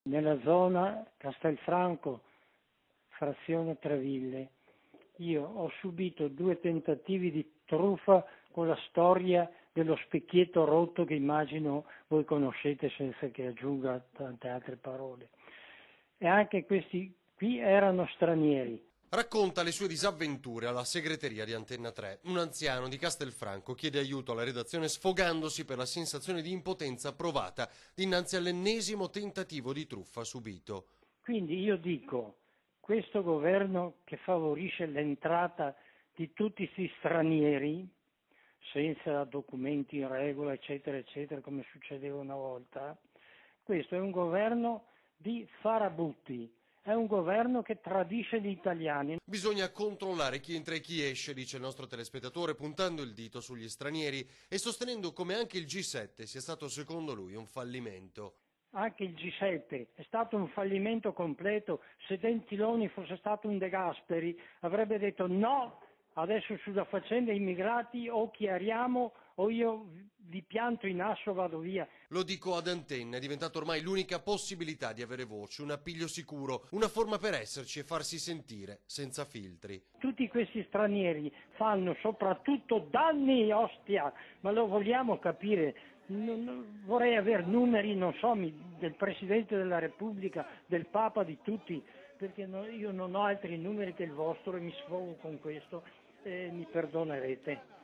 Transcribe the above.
Nella zona Castelfranco, frazione Treville, io ho subito 2 tentativi di truffa con la storia dello specchietto rotto che immagino voi conoscete senza che aggiunga tante altre parole. E anche questi qui erano stranieri. Racconta le sue disavventure alla segreteria di Antenna 3. Un anziano di Castelfranco chiede aiuto alla redazione sfogandosi per la sensazione di impotenza provata dinanzi all'ennesimo tentativo di truffa subito. Quindi io dico, questo governo che favorisce l'entrata di tutti questi stranieri, senza documenti in regola, eccetera, eccetera, come succedeva una volta, questo è un governo di farabutti, è un governo che tradisce gli italiani. Bisogna controllare chi entra e chi esce, dice il nostro telespettatore, puntando il dito sugli stranieri e sostenendo come anche il G7 sia stato secondo lui un fallimento. Anche il G7 è stato un fallimento completo. Se Gentiloni fosse stato un De Gasperi avrebbe detto no, adesso sulla faccenda immigrati o chiariamo o io vi pianto in asso e vado via. Lo dico ad Antenna, è diventato ormai l'unica possibilità di avere voce, un appiglio sicuro, una forma per esserci e farsi sentire, senza filtri. Tutti questi stranieri fanno soprattutto danni, ostia, ma lo vogliamo capire? Vorrei avere numeri, non so, del Presidente della Repubblica, del Papa, di tutti, perché io non ho altri numeri che il vostro e mi sfogo con questo, mi perdonerete.